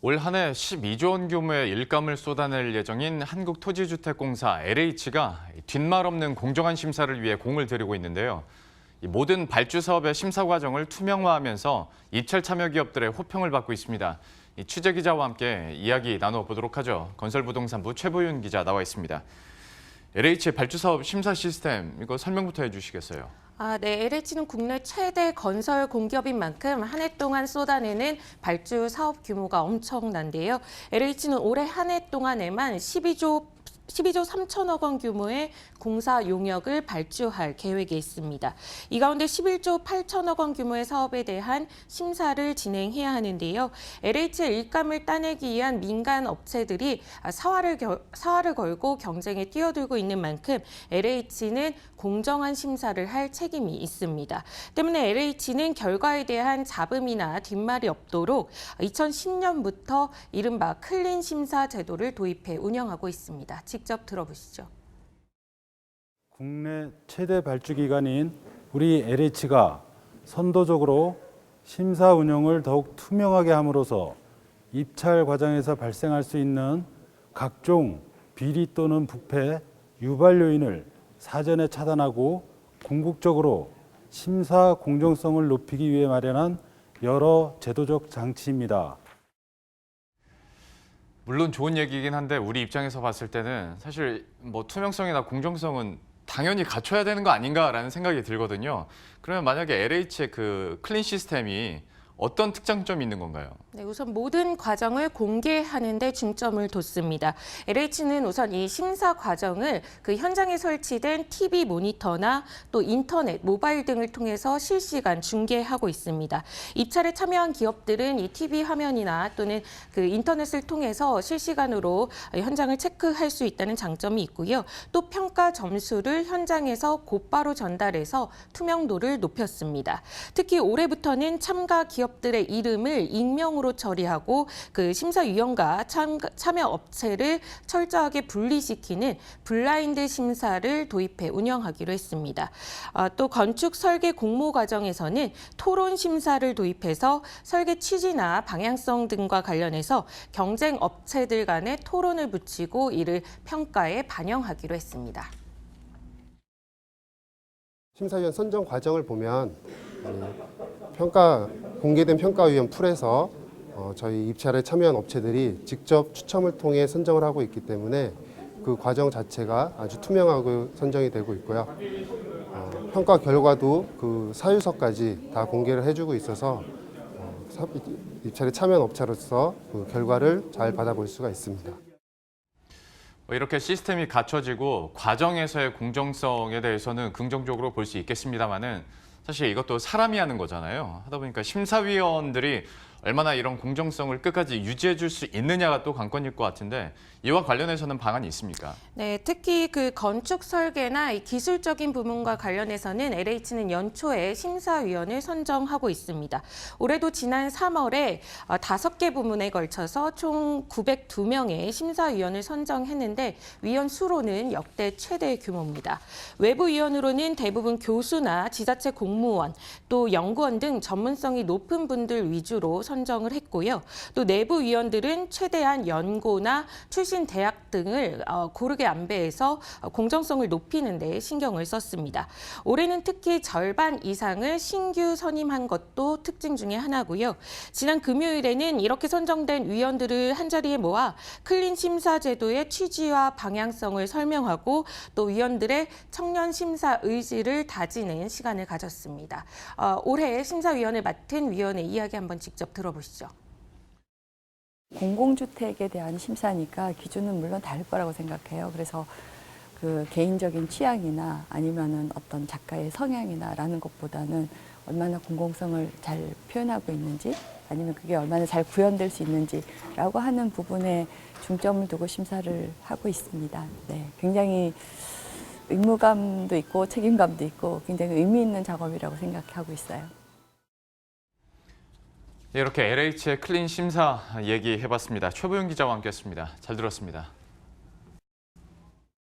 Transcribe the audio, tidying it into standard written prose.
올 한 해 12조 원 규모의 일감을 쏟아낼 예정인 한국토지주택공사 LH가 뒷말 없는 공정한 심사를 위해 공을 들이고 있는데요. 모든 발주 사업의 심사 과정을 투명화하면서 입찰 참여 기업들의 호평을 받고 있습니다. 취재 기자와 함께 이야기 나눠보도록 하죠. 건설부동산부 최보윤 기자 나와 있습니다. LH 발주 사업 심사 시스템 이거 설명부터 해주시겠어요? 네, LH는 국내 최대 건설 공기업인 만큼 한 해 동안 쏟아내는 발주 사업 규모가 엄청난데요. LH는 올해 한 해 동안에만 12조 3천억 원 규모의 공사 용역을 발주할 계획에 있습니다. 이 가운데 11조 8천억 원 규모의 사업에 대한 심사를 진행해야 하는데요. LH의 일감을 따내기 위한 민간 업체들이 사활을 걸고 경쟁에 뛰어들고 있는 만큼 LH는 공정한 심사를 할 책임이 있습니다. 때문에 LH는 결과에 대한 잡음이나 뒷말이 없도록 2010년부터 이른바 클린 심사 제도를 도입해 운영하고 있습니다. 직접 들어보시죠. 국내 최대 발주기관인 우리 LH가 선도적으로 심사 운영을 더욱 투명하게 함으로써 입찰 과정에서 발생할 수 있는 각종 비리 또는 부패, 유발 요인을 사전에 차단하고 궁극적으로 심사 공정성을 높이기 위해 마련한 여러 제도적 장치입니다. 물론 좋은 얘기이긴 한데 우리 입장에서 봤을 때는 사실 투명성이나 공정성은 당연히 갖춰야 되는 거 아닌가라는 생각이 들거든요. 그러면 만약에 LH의 그 클린 시스템이 어떤 특장점이 있는 건가요? 네, 우선 모든 과정을 공개하는 데 중점을 뒀습니다. LH는 우선 이 심사 과정을 그 현장에 설치된 TV 모니터나 또 인터넷, 모바일 등을 통해서 실시간 중계하고 있습니다. 입찰에 참여한 기업들은 이 TV 화면이나 또는 그 인터넷을 통해서 실시간으로 현장을 체크할 수 있다는 장점이 있고요. 또 평가 점수를 현장에서 곧바로 전달해서 투명도를 높였습니다. 특히 올해부터는 참가 기업들의 이름을 익명으로 처리하고 그 심사위원과 참여 업체를 철저하게 분리시키는 블라인드 심사를 도입해 운영하기로 했습니다. 또 건축 설계 공모 과정에서는 토론 심사를 도입해서 설계 취지나 방향성 등과 관련해서 경쟁 업체들 간의 토론을 붙이고 이를 평가에 반영하기로 했습니다. 심사위원 선정 과정을 보면 공개된 평가위원 풀에서 저희 입찰에 참여한 업체들이 직접 추첨을 통해 선정을 하고 있기 때문에 그 과정 자체가 아주 투명하고 선정이 되고 있고요. 평가 결과도 그 사유서까지 다 공개를 해주고 있어서 입찰에 참여한 업체로서 그 결과를 잘 받아볼 수가 있습니다. 이렇게 시스템이 갖춰지고 과정에서의 공정성에 대해서는 긍정적으로 볼 수 있겠습니다만은 사실 이것도 사람이 하는 거잖아요. 하다 보니까 심사위원들이 얼마나 이런 공정성을 끝까지 유지해 줄 수 있느냐가 또 관건일 것 같은데 이와 관련해서는 방안이 있습니까? 네, 특히 그 건축 설계나 이 기술적인 부분과 관련해서는 LH는 연초에 심사위원을 선정하고 있습니다. 올해도 지난 3월에 5개 부문에 걸쳐서 총 902명의 심사위원을 선정했는데 위원 수로는 역대 최대 규모입니다. 외부 위원으로는 대부분 교수나 지자체 공무원, 또 연구원 등 전문성이 높은 분들 위주로 선정을 했고요. 또 내부 위원들은 최대한 연고나 출신 대학 등을 고르게 안배해서 공정성을 높이는 데 신경을 썼습니다. 올해는 특히 절반 이상을 신규 선임한 것도 특징 중에 하나고요. 지난 금요일에는 이렇게 선정된 위원들을 한자리에 모아 클린 심사 제도의 취지와 방향성을 설명하고 또 위원들의 청년 심사 의지를 다지는 시간을 가졌습니다. 올해 심사위원을 맡은 위원의 이야기 한번 직접 들어보시죠. 공공주택에 대한 심사니까 기준은 물론 다를 거라고 생각해요. 그래서 그 개인적인 취향이나 아니면은 어떤 작가의 성향이나라는 것보다는 얼마나 공공성을 잘 표현하고 있는지 아니면 그게 얼마나 잘 구현될 수 있는지라고 하는 부분에 중점을 두고 심사를 하고 있습니다. 네, 굉장히 의무감도 있고 책임감도 있고 굉장히 의미 있는 작업이라고 생각하고 있어요. 이렇게 LH의 클린 심사 얘기해봤습니다. 최보윤 기자와 함께했습니다. 잘 들었습니다.